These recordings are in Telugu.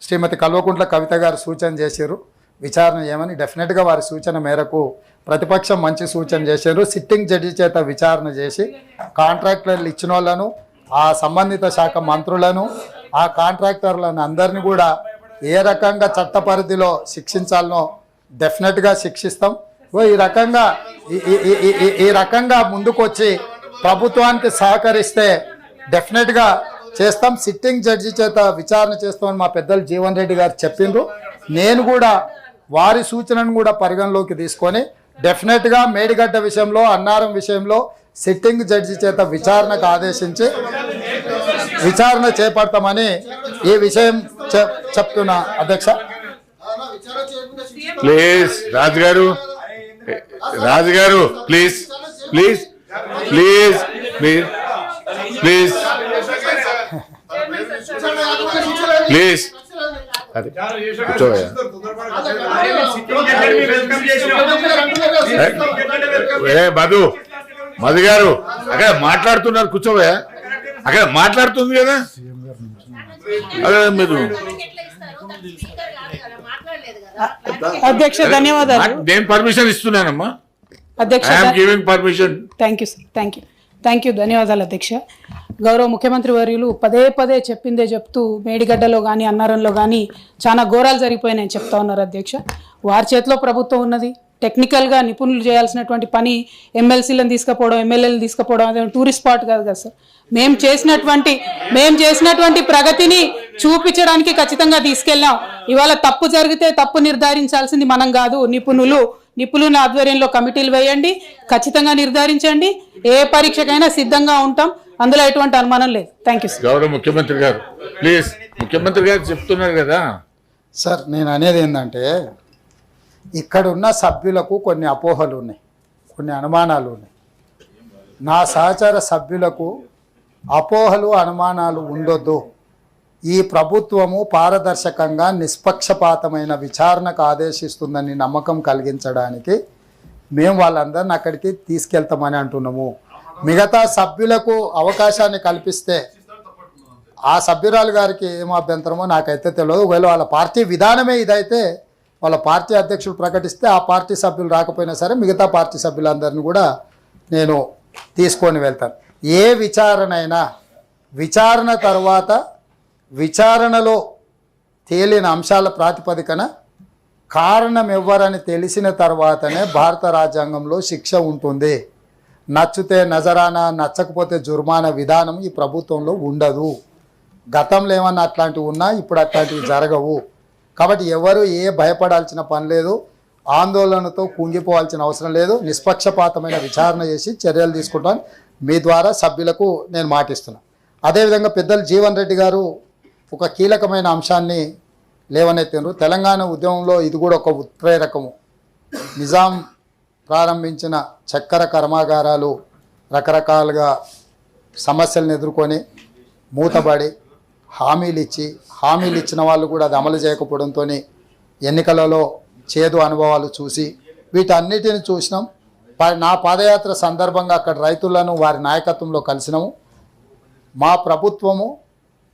శ్రీమతి కల్వకుంట్ల కవిత గారు సూచన చేశారు విచారణ చేయమని. డెఫినెట్గా వారి సూచన మేరకు ప్రతిపక్షం మంచి సూచన చేశారు. సిట్టింగ్ జడ్జి చేత విచారణ చేసి కాంట్రాక్టర్లు ఇచ్చిన వాళ్ళను, ఆ సంబంధిత శాఖ మంత్రులను, ఆ కాంట్రాక్టర్లను అందరినీ కూడా ఏ రకంగా చట్ట పరిధిలో శిక్షించాలనో డెఫినెట్గా శిక్షిస్తాం. ఈ రకంగా ముందుకొచ్చి ప్రభుత్వానికి సహకరిస్తే డెఫినెట్గా చేస్తాం. సిట్టింగ్ జడ్జి చేత విచారణ చేస్తామని మా పెద్దలు జీవన్ రెడ్డి గారు చెప్పిండ్రు. నేను కూడా వారి సూచనను కూడా పరిగణలోకి తీసుకొని డెఫినెట్గా మేడిగడ్డ విషయంలో, అన్నారం విషయంలో సిట్టింగ్ జడ్జి చేత విచారణకు ఆదేశించి విచారణ చేపడతామని ఈ విషయం చెప్తున్నా అధ్యక్ష. ప్లీజ్ రాజుగారు, రాజుగారు please please please please please please అదే కూర్చోవయ్యా. మధు గారు అక్కడ మాట్లాడుతున్నారు, కూర్చోవయ్యా. అక్కడ మాట్లాడుతుంది కదా, అదే మీరు. అధ్యక్ష ధన్యవాదాలు. నేను పర్మిషన్ ఇస్తున్నానమ్మా. అధ్యక్ష permission. Thank you sir, thank you ధన్యవాదాలు అధ్యక్ష. గౌరవ ముఖ్యమంత్రి వర్యులు పదే పదే చెప్పిందే చెప్తూ మేడిగడ్డలో కానీ అన్నారంలో కానీ చాలా ఘోరాలు జరిగిపోయినాయని చెప్తా ఉన్నారు అధ్యక్ష. వారి చేతిలో ప్రభుత్వం ఉన్నది. టెక్నికల్గా నిపుణులు చేయాల్సినటువంటి పని ఎమ్మెల్సీలను తీసుకుపోవడం, ఎమ్మెల్యేలను తీసుకుపోవడం అదే టూరిస్ట్ స్పాట్ కాదు కదా సార్. మేము చేసినటువంటి ప్రగతిని చూపించడానికి ఖచ్చితంగా తీసుకెళ్ళాం. ఇవాళ తప్పు జరిగితే తప్పు నిర్ధారించాల్సింది మనం కాదు, నిపుణుల ఆధ్వర్యంలో కమిటీలు వేయండి, ఖచ్చితంగా నిర్ధారించండి. ఏ పరీక్షకైనా సిద్ధంగా ఉంటాం, అందులో ఎటువంటి అనుమానం లేదు. Thank you sir. గౌరవ ముఖ్యమంత్రి గారు ప్లీజ్, ముఖ్యమంత్రి గారు చెప్తున్నారు కదా సార్. నేను అనేది ఏంటంటే ఇక్కడ ఉన్న సభ్యులకు కొన్ని అపోహలు ఉన్నాయి, కొన్ని అనుమానాలు ఉన్నాయి. నా సహచర సభ్యులకు అపోహలు, అనుమానాలు ఉండొద్దు. ఈ ప్రభుత్వము పారదర్శకంగా నిష్పక్షపాతమైన విచారణకు ఆదేశిస్తుందని నమ్మకం కలిగించడానికి మేము వాళ్ళందరిని అక్కడికి తీసుకెళ్తామని అంటున్నాము. మిగతా సభ్యులకు అవకాశాన్ని కల్పిస్తే ఆ సభ్యురాలు గారికి ఏం అభ్యంతరమో నాకైతే తెలియదు. ఒకవేళ వాళ్ళ పార్టీ విధానమే ఇదైతే వాళ్ళ పార్టీ అధ్యక్షులు ప్రకటిస్తే ఆ పార్టీ సభ్యులు రాకపోయినా సరే మిగతా పార్టీ సభ్యులందరినీ కూడా నేను తీసుకొని వెళ్తాను. ఏ విచారణ అయినా విచారణ తర్వాత విచారణలో తేలిన అంశాల ప్రాతిపదికన కారణం ఎవ్వరని తెలిసిన తర్వాతనే భారత రాజ్యాంగంలో శిక్ష ఉంటుంది. నచ్చితే నజరానా, నచ్చకపోతే జుర్మానా విధానం ఈ ప్రభుత్వంలో ఉండదు. గతంలో ఏమన్నా అట్లాంటివి ఉన్నా ఇప్పుడు అట్లాంటివి జరగవు. కాబట్టి ఎవరు భయపడాల్సిన పని లేదు, ఆందోళనతో కుంగిపోవాల్సిన అవసరం లేదు. నిష్పక్షపాతమైన విచారణ చేసి చర్యలు తీసుకుంటాను. మీ ద్వారా సభ్యులకు నేను మాటిస్తున్నాను. అదేవిధంగా పెద్దలు జీవన్ రెడ్డి గారు ఒక కీలకమైన అంశాన్ని లేవనెత్తినారు. తెలంగాణ ఉద్యమంలో ఇది కూడా ఒక ఉత్ప్రేరకము. నిజాం ప్రారంభించిన చక్కెర కర్మాగారాలు రకరకాలుగా సమస్యలను ఎదుర్కొని మూతబడి హామీలు ఇచ్చిన వాళ్ళు కూడా అది అమలు చేయకపోవడంతో ఎన్నికలలో చేదు అనుభవాలు చూసి వీటన్నిటిని చూసినాం. నా పాదయాత్ర సందర్భంగా అక్కడ రైతులను వారి నాయకత్వంలో కలిసినాము. మా ప్రభుత్వము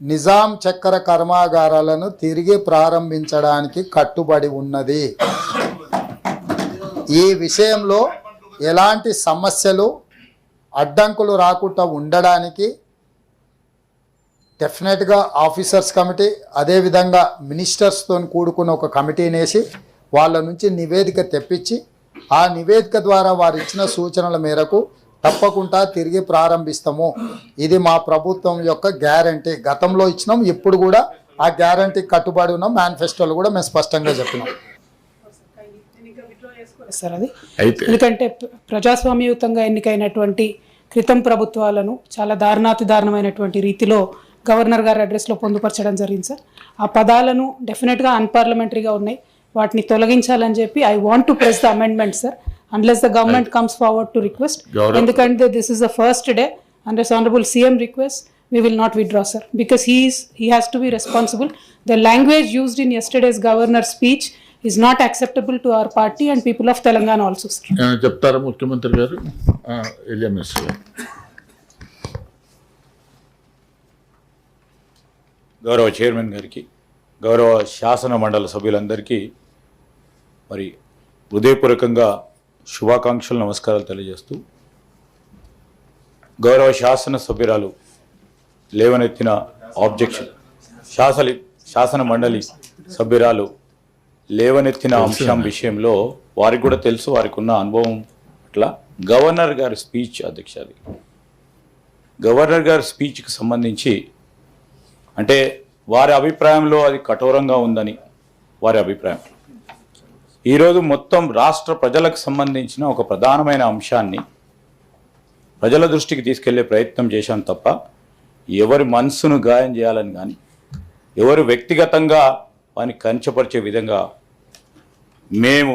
నిజాం చక్కెర కర్మాగారాలను తిరిగి ప్రారంభించడానికి కట్టుబడి ఉన్నది. ఈ విషయంలో ఎలాంటి సమస్యలు అడ్డంకులు రాకుండా ఉండడానికి డెఫినెట్గా ఆఫీసర్స్ కమిటీ, అదేవిధంగా మినిస్టర్స్తో కూడుకున్న ఒక కమిటీని వేసి వాళ్ళ నుంచి నివేదిక తెప్పించి ఆ నివేదిక ద్వారా వారు ఇచ్చిన సూచనల మేరకు తప్పకుండా తిరిగి ప్రారంభిస్తాము. ఇది మా ప్రభుత్వం యొక్క గ్యారంటీ. గతంలో ఇచ్చినాం, ఇప్పుడు కూడా ఆ గ్యారంటీ కట్టుబడి ఉన్నాం. మేనిఫెస్టోలో కూడా మేము స్పష్టంగా చెప్పినాం సార్. అది ఎందుకంటే ప్రజాస్వామ్యయుతంగా ఎన్నికైనటువంటి క్రితం ప్రభుత్వాలను చాలా దారుణాతిదారుణమైనటువంటి రీతిలో గవర్నర్ గారి అడ్రస్లో పొందుపరచడం జరిగింది సార్. ఆ పదాలను డెఫినెట్గా అన్పార్లమెంటరీగా ఉన్నాయి, వాటిని తొలగించాలని చెప్పి I want to press the amendment sir, unless the government comes forward to request. Endukante this is the first day, unless honorable CM requests, we will not withdraw sir, because he has to be responsible. The language used in yesterday's governor's speech is not acceptable to our party and people of Telangana also sir. చెప్తారా ముఖ్యమంత్రి గారు? ఎలియమ్స్ గౌరవ చైర్మన్ గారికి, గౌరవ శాసన మండలి సభ్యులందరికీ మరి హృదయపూర్వకంగా శుభాకాంక్షలు నమస్కారాలు తెలియజేస్తూ, గౌరవ శాసన సభ్యురాలు లేవనెత్తిన ఆబ్జెక్షన్, శాసన మండలి సభ్యురాలు లేవనెత్తిన అంశం విషయంలో వారికి కూడా తెలుసు, వారికి ఉన్న అనుభవం అట్లా గవర్నర్ గారి స్పీచ్ అధ్యక్ష, అది గవర్నర్ గారి స్పీచ్కి సంబంధించి అంటే వారి అభిప్రాయంలో అది కఠోరంగా ఉందని వారి అభిప్రాయం. ఈరోజు మొత్తం రాష్ట్ర ప్రజలకు సంబంధించిన ఒక ప్రధానమైన అంశాన్ని ప్రజల దృష్టికి తీసుకెళ్లే ప్రయత్నం చేశాను తప్ప ఎవరి మనసును గాయం చేయాలని కానీ ఎవరు వ్యక్తిగతంగా వారిని కంచపరిచే విధంగా మేము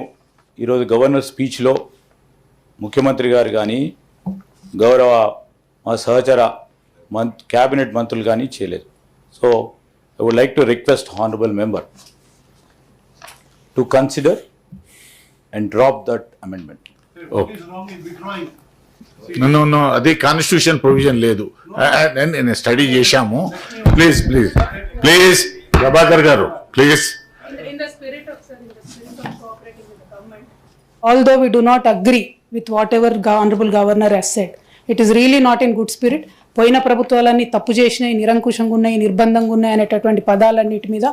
ఈరోజు గవర్నర్ స్పీచ్లో ముఖ్యమంత్రి గారు కానీ గౌరవ మా సహచర క్యాబినెట్ మంత్రులు కానీ చేయలేదు. So I would like to request honourable member to consider and drop that amendment. నన్ను అది కాన్స్టిట్యూషన్ ప్రొవిజన్ లేదు, నేను స్టడీ చేశాము. ప్లీజ్ ప్లీజ్ ప్లీజ్ ప్రభాకర్ గారు please. Although we do not agree with whatever honorable governor has said, it is really not in good spirit. పోయిన ప్రభుత్వాలన్నీ తప్పు చేసినాయి, నిరంకుశంగా ఉన్నాయి, నిర్బంధంగా ఉన్నాయి అనేటటువంటి పదాలన్నిటి మీద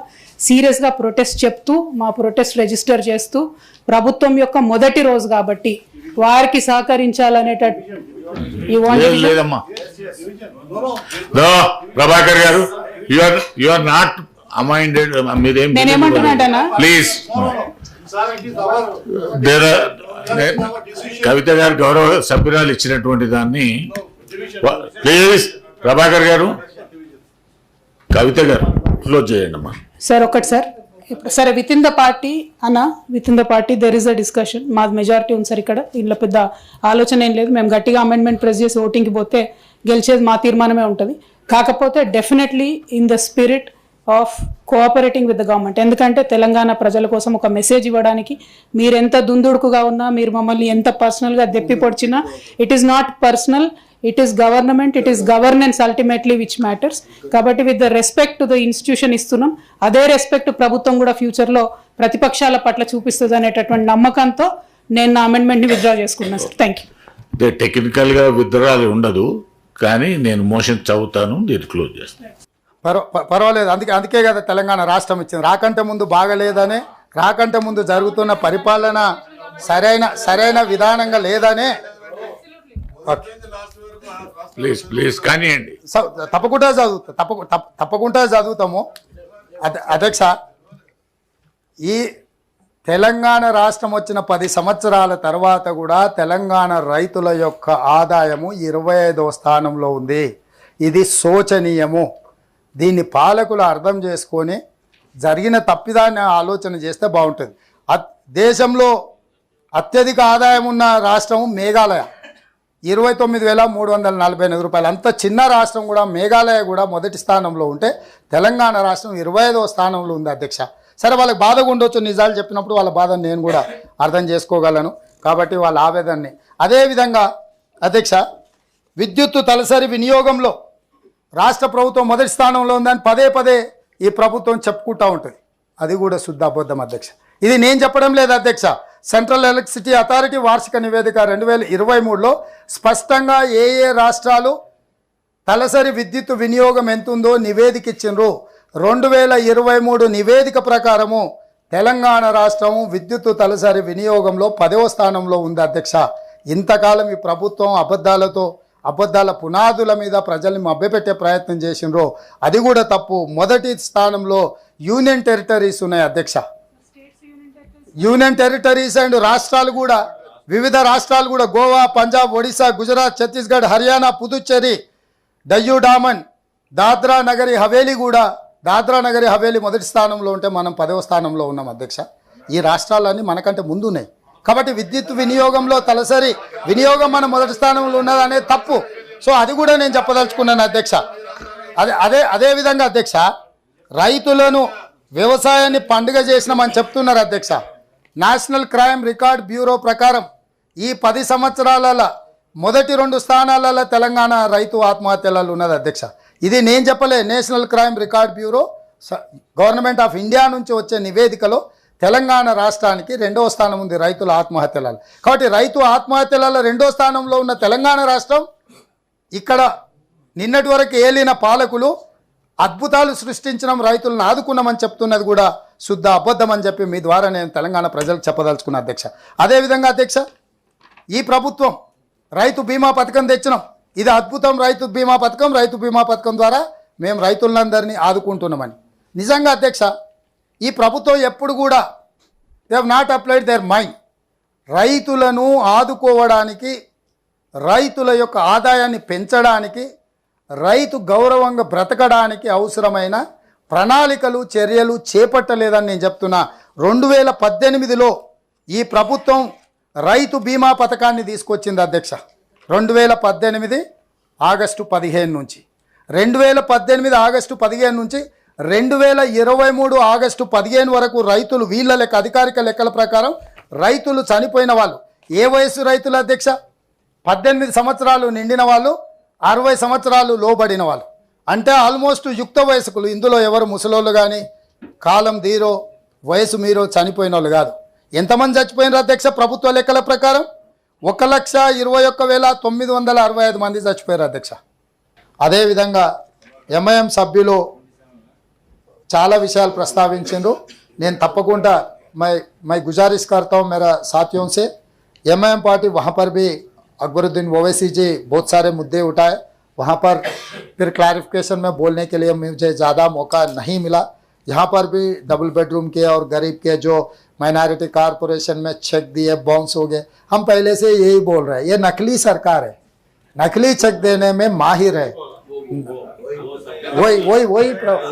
సీరియస్గా ప్రొటెస్ట్ చెప్తూ మా ప్రొటెస్ట్ రిజిస్టర్ చేస్తూ ప్రభుత్వం యొక్క మొదటి రోజు కాబట్టి వారికి లేదమ్మా. ప్రభాకర్ గారు యు ఆర్ నాట్ అమైండెడ్. మీరేం నేనేమంటున్నానా ప్లీజ్. కవిత గారు గౌరవ సభ్యురాలు ఇచ్చినటువంటి దాన్ని ప్లీజ్ ప్రభాకర్ గారు, కవిత గారు క్లోజ్ చేయండి అమ్మా. సార్ ఒకటి సార్, సరే with in the party there is a discussion. మాది మెజారిటీ ఉంది సార్ ఇక్కడ, దీనిలో పెద్ద ఆలోచన ఏం లేదు. మేము గట్టిగా అమెండ్మెంట్ ప్రెస్ చేసి ఓటింగ్కి పోతే గెలిచేది మా తీర్మానమే ఉంటుంది. కాకపోతే definitely in the spirit of cooperating with the government. ఎందుకంటే తెలంగాణ ప్రజల కోసం ఒక మెసేజ్ ఇవ్వడానికి మీరు ఎంత దుందుడుకుగా ఉన్నా, మీరు మమ్మల్ని ఎంత పర్సనల్గా దెప్పి పొడిచినా, it is not personal, it is government, it is governance ultimately which matters. కాబట్టి with the respect to the institution ఇస్తున్నాం, అదే రెస్పెక్ట్ ప్రభుత్వం కూడా ఫ్యూచర్లో ప్రతిపక్షాల పట్ల చూపిస్తుంది అనేటటువంటి నమ్మకంతో నేను నా అమెండ్మెంట్ని విత్డ్రా చేసుకున్నాను సార్. Thank you. టెక్నికల్గా విత్డ్రాల్ ఉండదు, కానీ నేను మోషన్ చదువుతాను, దీన్ని క్లోజ్ చేస్తాను. పర్వాలేదు. అందుకే కదా తెలంగాణ రాష్ట్రం ఇచ్చింది. రాకంటే ముందు బాగలేదనే, రాకంటే ముందు జరుగుతున్న పరిపాలన సరైన విధానంగా లేదనే. ప్లీజ్ ప్లీజ్ కానివ్వండి. తప్పకుండా చదువుతాము అధ్యక్ష. ఈ తెలంగాణ రాష్ట్రం వచ్చిన 10 సంవత్సరాల తర్వాత కూడా తెలంగాణ రైతుల యొక్క ఆదాయము 25వ స్థానంలో ఉంది. ఇది శోచనీయము. దీన్ని పాలకులు అర్థం చేసుకొని జరిగిన తప్పిదాన్ని ఆలోచన చేస్తే బాగుంటుంది. దేశంలో అత్యధిక ఆదాయం ఉన్న రాష్ట్రం మేఘాలయ, 29,348 రూపాయలు. అంత చిన్న రాష్ట్రం కూడా మేఘాలయ కూడా మొదటి స్థానంలో ఉంటే తెలంగాణ రాష్ట్రం 25వ స్థానంలో ఉంది అధ్యక్ష. సరే, వాళ్ళకి బాధగా ఉండొచ్చు, నిజాలు చెప్పినప్పుడు వాళ్ళ బాధను నేను కూడా అర్థం చేసుకోగలను. కాబట్టి వాళ్ళ ఆవేదనని. అదేవిధంగా అధ్యక్ష, విద్యుత్తు తలసరి వినియోగంలో రాష్ట్ర ప్రభుత్వం మొదటి స్థానంలో ఉందని పదే ఈ ప్రభుత్వం చెప్పుకుంటూ ఉంటుంది. అది కూడా శుద్ధ అబద్ధం అధ్యక్ష. ఇది నేను చెప్పడం లేదు అధ్యక్ష. సెంట్రల్ ఎలక్ట్రిసిటీ అథారిటీ వార్షిక నివేదిక 2023లో స్పష్టంగా ఏ రాష్ట్రాలు తలసరి విద్యుత్ వినియోగం ఎంతుందో నివేదిక ఇచ్చిండ్రు. 2023 నివేదిక ప్రకారము తెలంగాణ రాష్ట్రం విద్యుత్ తలసరి వినియోగంలో 10వ స్థానంలో ఉంది అధ్యక్ష. ఇంతకాలం ఈ ప్రభుత్వం అబద్ధాల పునాదుల మీద ప్రజల్ని మభ్యపెట్టే ప్రయత్నం చేసిండ్రో అది కూడా తప్పు. మొదటి స్థానంలో యూనియన్ టెరిటరీస్ ఉన్నాయి అధ్యక్ష. యూనియన్ టెరిటరీస్ అండ్ రాష్ట్రాలు కూడా, వివిధ రాష్ట్రాలు కూడా, గోవా, పంజాబ్, ఒడిశా, గుజరాత్, ఛత్తీస్గఢ్, హర్యానా, పుదుచ్చేరి, డయ్యూ డామన్, దాద్రా నగరి హవేలీ మొదటి స్థానంలో ఉంటే మనం 10వ స్థానంలో ఉన్నాం అధ్యక్ష. ఈ రాష్ట్రాలన్నీ మనకంటే ముందు ఉన్నాయి. కాబట్టి విద్యుత్ వినియోగంలో తలసరి వినియోగం మన మొదటి స్థానంలో ఉన్నది అనేది తప్పు. సో అది కూడా నేను చెప్పదలుచుకున్నాను అధ్యక్ష. అదే విధంగా అధ్యక్ష, రైతులను వ్యవసాయాన్ని పండుగ చేసినామని చెప్తున్నారు అధ్యక్ష. నేషనల్ క్రైమ్ రికార్డ్ బ్యూరో ప్రకారం ఈ 10 సంవత్సరాల మొదటి 2 స్థానాలలో తెలంగాణ రైతు ఆత్మహత్యలలో ఉన్నది అధ్యక్ష. ఇది నేను చెప్పలే, national crime record bureau government of India నుంచి వచ్చే నివేదికలో తెలంగాణ రాష్ట్రానికి 2వ స్థానం ఉంది రైతుల ఆత్మహత్యలలో. కాబట్టి రైతు ఆత్మహత్యలలో 2వ స్థానంలో ఉన్న తెలంగాణ రాష్ట్రం ఇక్కడ నిన్నటి వరకు ఏలిన పాలకులు అద్భుతాలు సృష్టించడం, రైతులను ఆదుకున్నామని చెప్తున్నది కూడా శుద్ధ అబద్ధం అని చెప్పి మీ ద్వారా నేను తెలంగాణ ప్రజలకు చెప్పదలుచుకున్న అధ్యక్ష. అదేవిధంగా అధ్యక్ష, ఈ ప్రభుత్వం రైతు బీమా పథకం తెచ్చినాం. ఇది అద్భుతం. రైతు బీమా పథకం ద్వారా మేము రైతులందరినీ ఆదుకుంటున్నామని. నిజంగా అధ్యక్ష, ఈ ప్రభుత్వం ఎప్పుడు కూడా they have not applied their mind. రైతులను ఆదుకోవడానికి, రైతుల యొక్క ఆదాయాన్ని పెంచడానికి, రైతు గౌరవంగా బ్రతకడానికి అవసరమైన ప్రణాళికలు, చర్యలు చేపట్టలేదని నేను చెప్తున్నా. 2018లో ఈ ప్రభుత్వం రైతు బీమా పథకాన్ని తీసుకొచ్చింది అధ్యక్ష. 2018 ఆగస్టు 15 నుంచి 2018 ఆగస్టు 15 నుంచి 2023 ఆగస్టు 15 వరకు రైతులు వీళ్ళ లెక్క అధికారిక లెక్కల ప్రకారం రైతులు చనిపోయిన వాళ్ళు ఏ వయసు రైతులు అధ్యక్ష? 18 సంవత్సరాలు నిండిన వాళ్ళు, 60 సంవత్సరాలు లోబడిన వాళ్ళు, అంటే ఆల్మోస్ట్ యుక్త వయస్కులు. ఇందులో ఎవరు ముసలోళ్ళు కానీ కాలం తీరో వయసు మీరో చనిపోయిన వాళ్ళు కాదు. ఎంతమంది చచ్చిపోయినారు అధ్యక్ష? ప్రభుత్వ లెక్కల ప్రకారం 1,21,965 మంది చచ్చిపోయారు అధ్యక్ష. అదేవిధంగా ఎంఐఎం సభ్యులు చాలా విషయాలు ప్రస్తావించారు. నేను తప్పకుండా मैं गुजारिश करता हूँ मेरा साथियों से, एमआईएम पार्टी वहाँ पर भी अकबरुद्दीन ओवैसी जी बहुत सारे मुद्दे उठाए. वहाँ पर फिर क्लैरिफिकेशन में बोलने के लिए मुझे ज़्यादा मौका नहीं मिला. यहाँ पर भी डबल बेडरूम के और गरीब के जो माइनॉरिटी कॉरपोरेशन में चेक दिए बाउंस हो गए. हम पहले से यही बोल रहे हैं, ये नकली सरकार है, नकली चेक देने में माहिर है.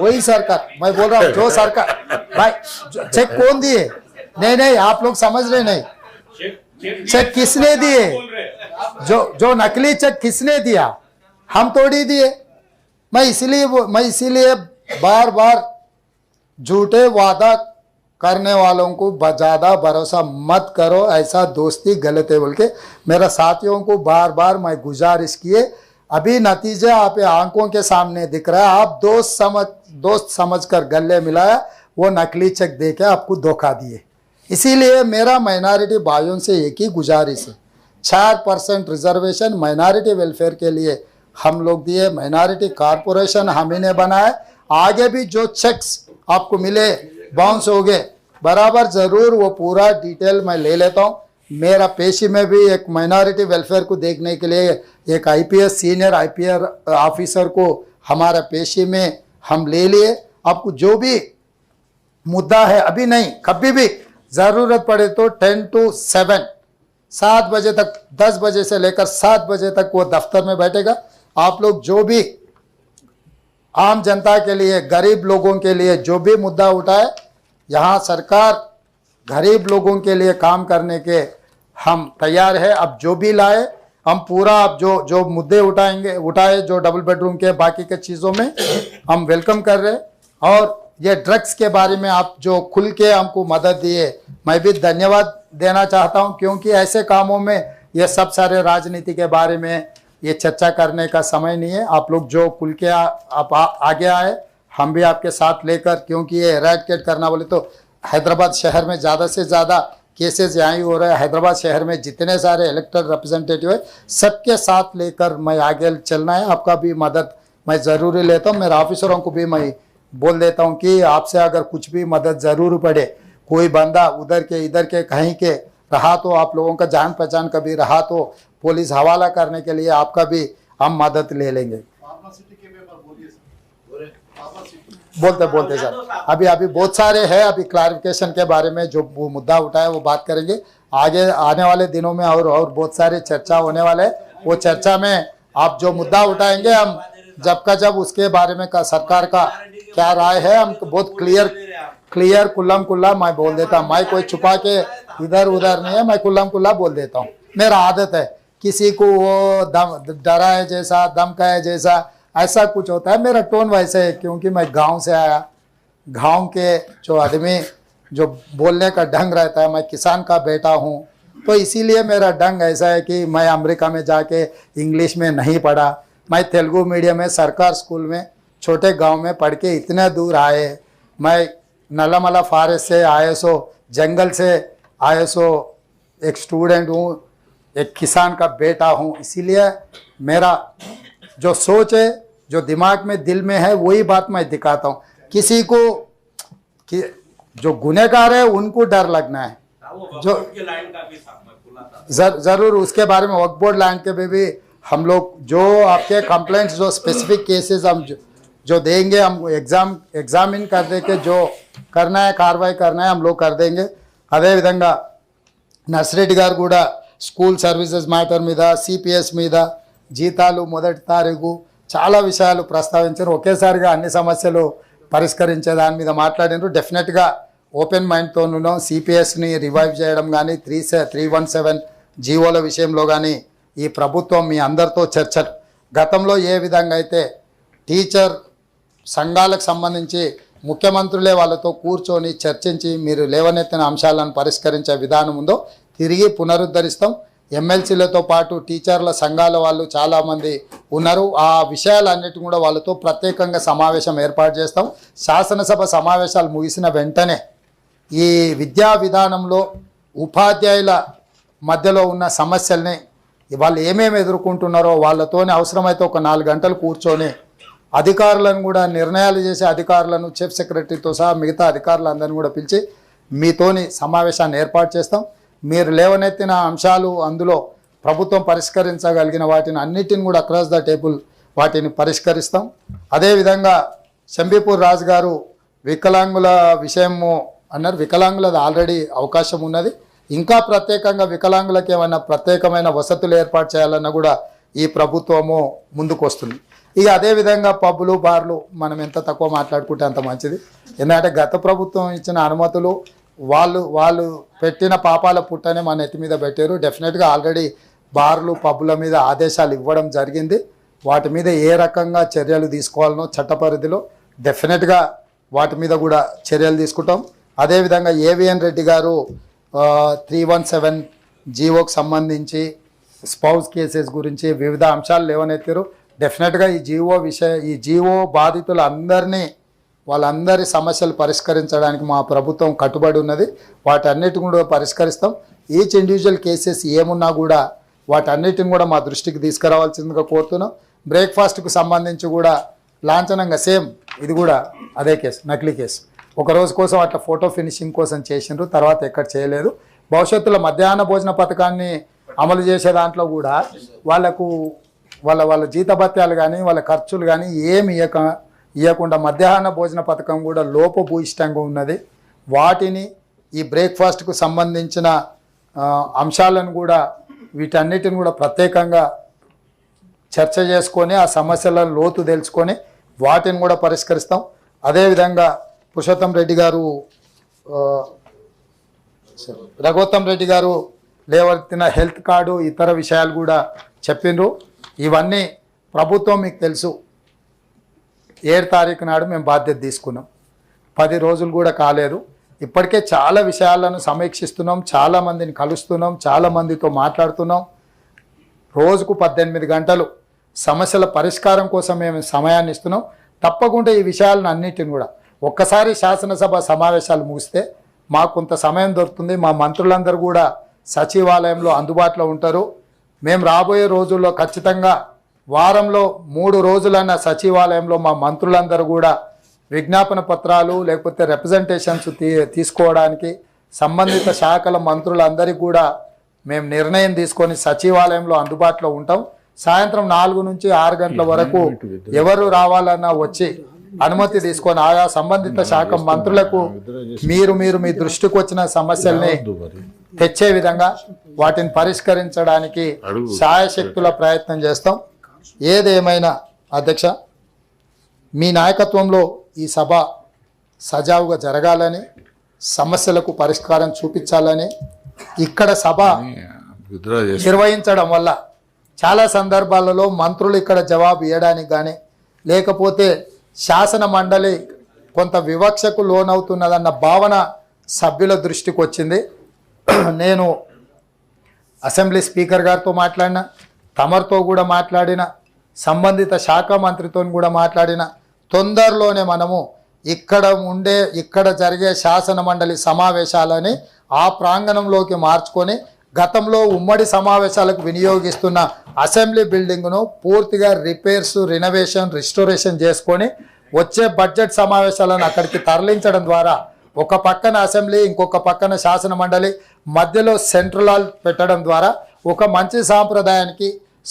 वही सरकार मैं बोल रहा हूँ. जो सरकार भाई चेक कौन दिए? नहीं आप लोग समझ रहे नहीं. चेक किसने दिए? जो नकली चेक किसने दिया? हम थोड़ी दिए. मैं इसीलिए बार बार झूठे वादा करने वालों को ज़्यादा भरोसा मत करो, ऐसा दोस्ती गलत है बोल के मेरा साथियों को बार बार मैं गुजारिश किए. अभी नतीजा आप आंखों के सामने दिख रहा है. आप दोस्त समझकर गले मिलाया, वो नकली चेक दे के आपको धोखा दिए. इसीलिए मेरा माइनॉरिटी भाइयों से एक ही गुजारिश है, 4% रिजर्वेशन माइनॉरिटी वेलफेयर के लिए हम लोग दिए. माइनॉरिटी कॉरपोरेशन हम ही ने बनाया. आगे भी जो चेक्स आपको मिले बाउंस हो गए बराबर ज़रूर वो पूरा डिटेल मैं ले लेता हूँ. मेरा पेशी में भी एक माइनॉरिटी वेलफेयर को देखने के लिए एक आईपीएस सीनियर आईपीएस ऑफिसर को हमारा पेशी में हम ले लिए. आपको जो भी मुद्दा है, अभी नहीं कभी भी ज़रूरत पड़े तो 10 to 7 बजे तक, 10 बजे से लेकर 7 बजे तक वो दफ्तर में बैठेगा. आप लोग जो भी आम जनता के लिए, गरीब लोगों के लिए जो भी मुद्दा उठाए, यहाँ सरकार गरीब लोगों के लिए काम करने के हम तैयार है. अब जो भी लाए हम पूरा, अब जो मुद्दे उठाए जो डबल बेडरूम के बाकी के चीज़ों में हम वेलकम कर रहे. और ये ड्रग्स के बारे में आप जो खुल के हमको मदद दिए, मैं भी धन्यवाद देना चाहता हूँ, क्योंकि ऐसे कामों में ये सब सारे राजनीति के बारे में ये चर्चा करने का समय नहीं है. आप लोग जो खुल के आप आगे आए, हम भी आपके साथ लेकर, क्योंकि ये एराडिकेट करना बोले तो हैदराबाद शहर में ज़्यादा से ज़्यादा केसेस यहाँ ही हो रहे हैं. हैदराबाद शहर में जितने सारे इलेक्टेड रिप्रेजेंटेटिव है सबके साथ लेकर मैं आगे चलना है. आपका भी मदद मैं ज़रूरी लेता हूँ. मेरे ऑफिसरों को भी मैं बोल देता हूँ कि आपसे अगर कुछ भी मदद ज़रूर पड़े, कोई बंदा उधर के इधर के कहीं के रहा तो, आप लोगों का जान पहचान कभी रहा तो पुलिस हवाला करने के लिए आपका भी हम मदद ले लेंगे. बोलते सर, अभी बहुत सारे हैं. अभी क्लैरिफिकेशन के बारे में जो वो मुद्दा उठाए वो बात करेंगे. आगे आने वाले दिनों में और बहुत सारे चर्चा होने वाले हैं. वो चर्चा में आप जो मुद्दा उठाएंगे, हम जब का जब उसके बारे में का सरकार का क्या राय है हम बहुत क्लियर कुल्लम कुल्ला मैं बोल देता हूँ. मैं कोई छुपा के इधर उधर नहीं है, मैं कुल्लम कुल्ला बोल देता हूँ. मेरा आदत है, किसी को वो डराए जैसा, धमकाए जैसा ऐसा कुछ होता है. मेरा टोन वैसे है क्योंकि मैं गांव से आया. गांव के जो आदमी जो बोलने का ढंग रहता है, मैं किसान का बेटा हूँ, तो इसीलिए मेरा ढंग ऐसा है कि मैं अमेरिका में जाके इंग्लिश में नहीं पढ़ा. मैं तेलुगु मीडियम में सरकार स्कूल में छोटे गांव में पढ़ के इतने दूर आए, मैं नलामला फॉरेस्ट से आया सो, जंगल से आया सो, एक स्टूडेंट हूँ, एक किसान का बेटा हूँ, इसीलिए मेरा जो सोच है, जो दिमाग में दिल में है, वही बात मैं दिखाता हूँ। किसी को कि जो गुनहगार है उनको डर लगना है, जो जरूर उसके बारे में वक्फ बोर्ड लैंड के भी हम लोग जो आपके कंप्लेंट्स जो स्पेसिफिक केसेस हम जो देंगे, हम एग्जामिन कर दे के जो करना है कार्रवाई करना है हम लोग कर देंगे। अदे विधंगा నర్సిరెడ్డి గారు కూడా స్కూల్ సర్వీసెస్ మ్యాటర్ మీద, సిపిఎస్ మీద, జీతాలు మొదటి తారీఖు చాలా విషయాలు ప్రస్తావించారు. ఒకేసారిగా అన్ని సమస్యలు పరిష్కరించే దాని మీద మాట్లాడినారు. డెఫినెట్గా ఓపెన్ మైండ్తో ఉన్నాం. సిపిఎస్ని రివైవ్ చేయడం కానీ 317 జీవోల విషయంలో కానీ ఈ ప్రభుత్వం మీ అందరితో చర్చలు గతంలో ఏ విధంగా అయితే టీచర్ సంఘాలకు సంబంధించి ముఖ్యమంత్రులే వాళ్ళతో కూర్చొని చర్చించి మీరు లేవనెత్తిన అంశాలను పరిష్కరించే విధానం ఉందో తిరిగి పునరుద్ధరిస్తాం. ఎమ్మెల్సీలతో పాటు టీచర్ల సంఘాల వాళ్ళు చాలామంది ఉన్నారు. ఆ విషయాలన్నిటి కూడా వాళ్ళతో ప్రత్యేకంగా సమావేశం ఏర్పాటు చేస్తాం. శాసనసభ సమావేశాలు ముగిసిన వెంటనే ఈ విద్యా విధానంలో ఉపాధ్యాయుల మధ్యలో ఉన్న సమస్యల్ని వాళ్ళు ఏమేమి ఎదుర్కొంటున్నారో వాళ్ళతోనే అవసరమైతే ఒక 4 గంటలు కూర్చొని అధికారులను కూడా నిర్ణయాలు చేసే అధికారులను చీఫ్ సెక్రటరీతో సహా మిగతా అధికారులందరినీ కూడా పిలిచి మీతోని సమావేశాన్ని ఏర్పాటు చేస్తాం. మీరు లేవనెత్తిన అంశాలు అందులో ప్రభుత్వం పరిష్కరించగలిగిన వాటిని అన్నిటిని కూడా అక్రాస్ ద టేబుల్ వాటిని పరిష్కరిస్తాం. అదేవిధంగా శంబీపూర్ రాజు గారు వికలాంగుల విషయము అన్నారు. వికలాంగులది ఆల్రెడీ అవకాశం ఉన్నది. ఇంకా ప్రత్యేకంగా వికలాంగులకు ఏమైనా ప్రత్యేకమైన వసతులు ఏర్పాటు చేయాలన్నా కూడా ఈ ప్రభుత్వము ముందుకు వస్తుంది. ఇక అదేవిధంగా పబ్బులు బార్లు మనం ఎంత తక్కువ మాట్లాడుకుంటే అంత మంచిది. ఎందుకంటే గత ప్రభుత్వం ఇచ్చిన అనుమతులు వాళ్ళు పెట్టిన పాపాల పుట్టనే మన ఎత్తి మీద పెట్టారు. డెఫినెట్గా ఆల్రెడీ బార్లు పబ్బుల మీద ఆదేశాలు ఇవ్వడం జరిగింది. వాటి మీద ఏ రకంగా చర్యలు తీసుకోవాలనో చట్ట పరిధిలో డెఫినెట్గా వాటి మీద కూడా చర్యలు తీసుకుంటాం. అదేవిధంగా ఏవిఎన్ రెడ్డి గారు 317 జీవోకి సంబంధించి స్పౌస్ కేసెస్ గురించి వివిధ అంశాలు లేవనెత్తారు. డెఫినెట్గా ఈ జీవో వాళ్ళందరి సమస్యలు పరిష్కరించడానికి మా ప్రభుత్వం కట్టుబడి ఉన్నది. వాటన్నిటిని కూడా పరిష్కరిస్తాం. ఈచ్ ఇండివిజువల్ కేసెస్ ఏమున్నా కూడా వాటన్నిటిని కూడా మా దృష్టికి తీసుకురావాల్సిందిగా కోరుతున్నాం. బ్రేక్ఫాస్ట్కు సంబంధించి కూడా లాంఛనంగా సేమ్ ఇది కూడా అదే కేసు, నకిలీ కేసు. ఒక రోజు కోసం అట్లా ఫోటో ఫినిషింగ్ కోసం చేసిండ్రు, తర్వాత ఎక్కడ చేయలేదు. భవిష్యత్తులో మధ్యాహ్న భోజన పథకాన్ని అమలు చేసే దాంట్లో కూడా వాళ్ళ జీతభత్యాలు కానీ వాళ్ళ ఖర్చులు కానీ ఏమి ఇవ్వకుండా మధ్యాహ్న భోజన పథకం కూడా లోపభూయిష్టంగా ఉన్నది. వాటిని ఈ బ్రేక్ఫాస్ట్కు సంబంధించిన అంశాలను కూడా వీటన్నిటిని కూడా ప్రత్యేకంగా చర్చ చేసుకొని ఆ సమస్యలను లోతు తెలుసుకొని వాటిని కూడా పరిష్కరిస్తాం. అదేవిధంగా పురుషోత్తం రెడ్డి గారు రఘోత్తమ్ రెడ్డి గారు లేవనెత్తిన హెల్త్ కార్డు ఇతర విషయాలు కూడా చెప్పిండ్రు. ఇవన్నీ ప్రభుత్వం మీకు తెలుసు 7 తారీఖు నాడు మేము బాధ్యత తీసుకున్నాం. 10 రోజులు కూడా కాలేదు. ఇప్పటికే చాలా విషయాలను సమీక్షిస్తున్నాం, చాలామందిని కలుస్తున్నాం, చాలామందితో మాట్లాడుతున్నాం. రోజుకు 18 గంటలు సమస్యల పరిష్కారం కోసం మేము సమయాన్ని ఇస్తున్నాం. తప్పకుండా ఈ విషయాలను అన్నిటిని కూడా ఒక్కసారి శాసనసభ సమావేశాలు ముగిస్తే మాకు కొంత సమయం దొరుకుతుంది. మా మంత్రులందరూ కూడా సచివాలయంలో అందుబాటులో ఉంటారు. మేము రాబోయే రోజుల్లో ఖచ్చితంగా వారంలో 3 రోజులన్న సచివాలయంలో మా మంత్రులందరూ కూడా విజ్ఞాపన పత్రాలు లేకపోతే రిప్రజెంటేషన్స్ తీసుకోవడానికి సంబంధిత శాఖల మంత్రులందరికీ కూడా మేము నిర్ణయం తీసుకొని సచివాలయంలో అందుబాటులో ఉంటాం. సాయంత్రం 4 నుంచి 6 గంటల వరకు ఎవరు రావాలన్నా వచ్చి అనుమతి తీసుకొని ఆయా సంబంధిత శాఖ మంత్రులకు మీరు మీ దృష్టికి వచ్చిన సమస్యల్ని తెచ్చే విధంగా వాటిని పరిష్కరించడానికి శాయశక్తుల ప్రయత్నం చేస్తాం. ఏదేమైనా అధ్యక్ష, మీ నాయకత్వంలో ఈ సభ సజావుగా జరగాలని, సమస్యలకు పరిష్కారం చూపించాలని ఇక్కడ సభ నిర్వహించడం వల్ల చాలా సందర్భాలలో మంత్రులు ఇక్కడ జవాబు ఇవ్వడానికి కానీ లేకపోతే శాసన మండలి కొంత వివక్షకు లోనవుతున్నదన్న భావన సభ్యుల దృష్టికి వచ్చింది. నేను అసెంబ్లీ స్పీకర్ గారితో మాట్లాడిన, తమరితో కూడా మాట్లాడిన, సంబంధిత శాఖ మంత్రితో కూడా మాట్లాడిన, తొందరలోనే మనము ఇక్కడ జరిగే శాసన మండలి సమావేశాలని ఆ ప్రాంగణంలోకి మార్చుకొని గతంలో ఉమ్మడి సమావేశాలకు వినియోగిస్తున్న అసెంబ్లీ బిల్డింగ్ను పూర్తిగా రిపేర్స్, రినోవేషన్, రిస్టోరేషన్ చేసుకొని వచ్చే బడ్జెట్ సమావేశాలను అక్కడికి తరలించడం ద్వారా ఒక పక్కన అసెంబ్లీ, ఇంకొక పక్కన శాసన మండలి, మధ్యలో సెంట్రల్ హాల్ పెట్టడం ద్వారా ఒక మంచి సాంప్రదాయానికి,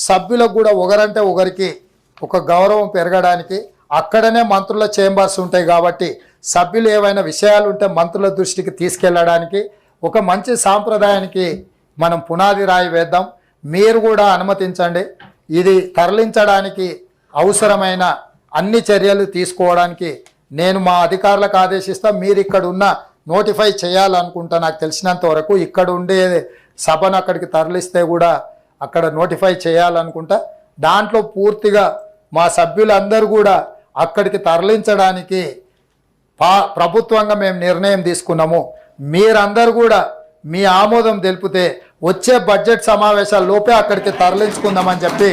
సభ్యులకు కూడా ఒకరంటే ఒకరికి ఒక గౌరవం పెరగడానికి, అక్కడనే మంత్రుల చేంబర్స్ ఉంటాయి కాబట్టి సభ్యులు ఏవైనా విషయాలు ఉంటే మంత్రుల దృష్టికి తీసుకెళ్ళడానికి ఒక మంచి సాంప్రదాయానికి మనం పునాది రాయి వేద్దాం. మీరు కూడా అనుమతించండి. ఇది తరలించడానికి అవసరమైన అన్ని చర్యలు తీసుకోవడానికి నేను మా అధికారులకు ఆదేశిస్తా. మీరు ఇక్కడ ఉన్న నోటిఫై చేయాలనుకుంటా. నాకు తెలిసినంత వరకు ఇక్కడ ఉండే సభను అక్కడికి తరలిస్తే కూడా అక్కడ నోటిఫై చేయాలనుకుంటా. దాంట్లో పూర్తిగా మా సభ్యులందరూ కూడా అక్కడికి తరలించడానికి ప్రభుత్వంగా మేము నిర్ణయం తీసుకున్నాము. మీరందరూ కూడా మీ ఆమోదం తెలిపితే వచ్చే బడ్జెట్ సమావేశాల లోపే అక్కడికి తరలించుకుందామని చెప్పి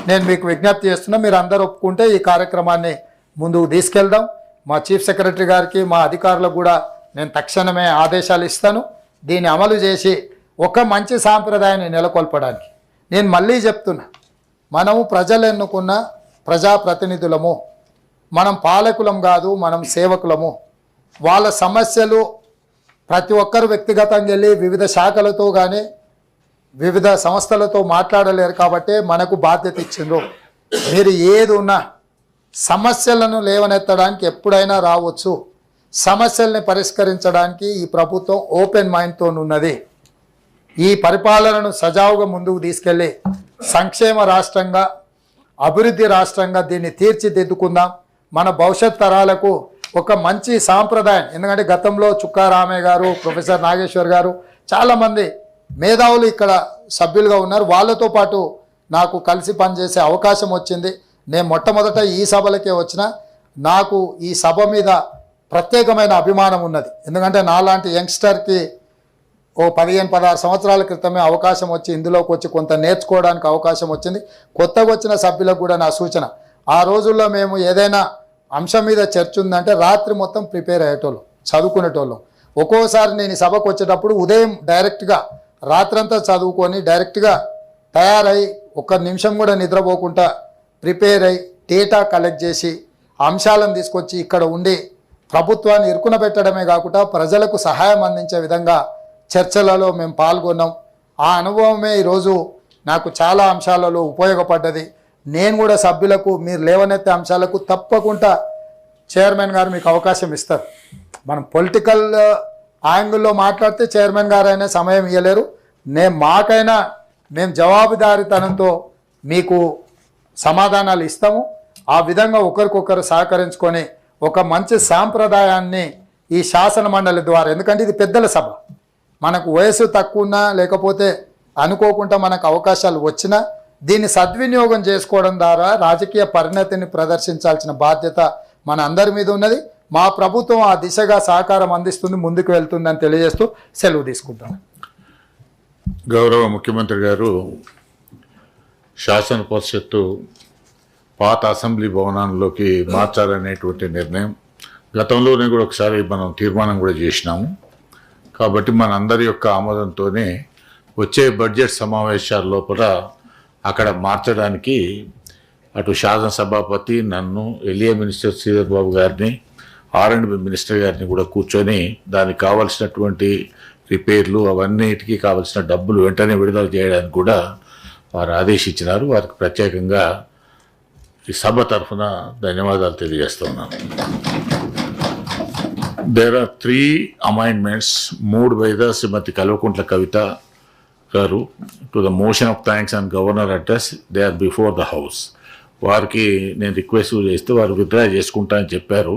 నేను మీకు విజ్ఞప్తి చేస్తున్నా. మీరు అందరూ ఒప్పుకుంటే ఈ కార్యక్రమాన్ని ముందుకు తీసుకెళ్దాం. మా చీఫ్ సెక్రటరీ గారికి, మా అధికారులకు కూడా నేను తక్షణమే ఆదేశాలు ఇస్తాను. దీన్ని అమలు చేసి ఒక మంచి సాంప్రదాయాన్ని నెలకొల్పడానికి. నేను మళ్ళీ చెప్తున్నా, మనము ప్రజలు ఎన్నుకున్న ప్రజాప్రతినిధులము, మనం పాలకులం కాదు, మనం సేవకులము. వాళ్ళ సమస్యలు ప్రతి ఒక్కరు వ్యక్తిగతంగా వెళ్ళి వివిధ శాఖలతో కానీ వివిధ సంస్థలతో మాట్లాడలేరు కాబట్టి మనకు బాధ్యత ఇచ్చిండ్రు. మీరు ఏది ఉన్నా సమస్యలను లేవనెత్తడానికి ఎప్పుడైనా రావచ్చు. సమస్యల్ని పరిష్కరించడానికి ఈ ప్రభుత్వం ఓపెన్ మైండ్తో ఉన్నది. ఈ పరిపాలనను సజావుగా ముందుకు తీసుకెళ్ళి సంక్షేమ రాష్ట్రంగా, అభివృద్ధి రాష్ట్రంగా దీన్ని తీర్చిదిద్దుకుందాం. మన భవిష్యత్ తరాలకు ఒక మంచి సాంప్రదాయం. ఎందుకంటే గతంలో చుక్కా రామయ్య గారు, ప్రొఫెసర్ నాగేశ్వర్ గారు, చాలామంది మేధావులు ఇక్కడ సభ్యులుగా ఉన్నారు. వాళ్ళతో పాటు నాకు కలిసి పనిచేసే అవకాశం వచ్చింది. నేను మొట్టమొదట ఈ సభలకే వచ్చిన. నాకు ఈ సభ మీద ప్రత్యేకమైన అభిమానం ఉన్నది. ఎందుకంటే నాలాంటి యంగ్స్టర్కి ఓ 15-16 సంవత్సరాల క్రితమే అవకాశం వచ్చి ఇందులోకి వచ్చి కొంత నేర్చుకోవడానికి అవకాశం వచ్చింది. కొత్తగా వచ్చిన సభ్యులకు కూడా నా సూచన, ఆ రోజుల్లో మేము ఏదైనా అంశం మీద చర్చ ఉందంటే రాత్రి మొత్తం ప్రిపేర్ అయ్యేటోళ్ళం, చదువుకునేటోళ్ళం. ఒక్కోసారి నేను ఈ సభకు వచ్చేటప్పుడు ఉదయం డైరెక్ట్గా రాత్రంతా చదువుకొని డైరెక్ట్గా తయారై ఒక్క నిమిషం కూడా నిద్రపోకుండా ప్రిపేర్ అయ్యి డేటా కలెక్ట్ చేసి అంశాలను తీసుకొచ్చి ఇక్కడ ఉండి ప్రభుత్వాన్ని ఇరుకున పెట్టడమే కాకుండా ప్రజలకు సహాయం అందించే విధంగా చర్చలలో మేము పాల్గొన్నాం. ఆ అనుభవమే ఈరోజు నాకు చాలా అంశాలలో ఉపయోగపడ్డది. నేను కూడా సభ్యులకు మీరు లేవనెత్తే అంశాలకు తప్పకుండా చైర్మన్ గారు మీకు అవకాశం ఇస్తారు. మనం పొలిటికల్ యాంగిల్లో మాట్లాడితే చైర్మన్ గారు అయినా సమయం ఇవ్వలేరు. మాకైనా మేము జవాబుదారీతనంతో మీకు సమాధానాలు ఇస్తాము. ఆ విధంగా ఒకరికొకరు సహకరించుకొని ఒక మంచి సాంప్రదాయాన్ని ఈ శాసన మండలి ద్వారా, ఎందుకంటే ఇది పెద్దల సభ, మనకు వయసు తక్కువ ఉన్నా లేకపోతే అనుకోకుండా మనకు అవకాశాలు వచ్చినా దీన్ని సద్వినియోగం చేసుకోవడం ద్వారా రాజకీయ పరిణతిని ప్రదర్శించాల్సిన బాధ్యత మన అందరి మీద ఉన్నది. మా ప్రభుత్వం ఆ దిశగా సహకారం అందిస్తుంది, ముందుకు వెళ్తుందని తెలియజేస్తూ సెలవు తీసుకుంటాం. గౌరవ ముఖ్యమంత్రి గారు శాసన పరిషత్తు పాత అసెంబ్లీ భవనాల్లోకి మార్చాలనేటువంటి నిర్ణయం గతంలోనే కూడా ఒకసారి మనం తీర్మానం కూడా చేసినాము. కాబట్టి మనందరి యొక్క ఆమోదంతోనే వచ్చే బడ్జెట్ సమావేశాల లోపల అక్కడ మార్చడానికి అటు శాసనసభాపతి, నన్ను, ఎల్ఏ మినిస్టర్ శ్రీధర్ బాబు గారిని, R&B మినిస్టర్ గారిని కూడా కూర్చొని దానికి కావాల్సినటువంటి రిపేర్లు అవన్నిటికీ కావాల్సిన డబ్బులు వెంటనే విడుదల చేయడానికి కూడా వారు ఆదేశించినారు. వారికి ప్రత్యేకంగా ఈ సభ తరఫున ధన్యవాదాలు తెలియజేస్తున్నాను. There are 3 amendments moved by the Shrimati Kalvakuntla Kavitha garu to the motion of thanks and governor address. They are before the house. వారికి నేను రిక్వెస్ట్ చేస్తే వారు విత్డ్రా చేసుకుంటా అని చెప్పారు.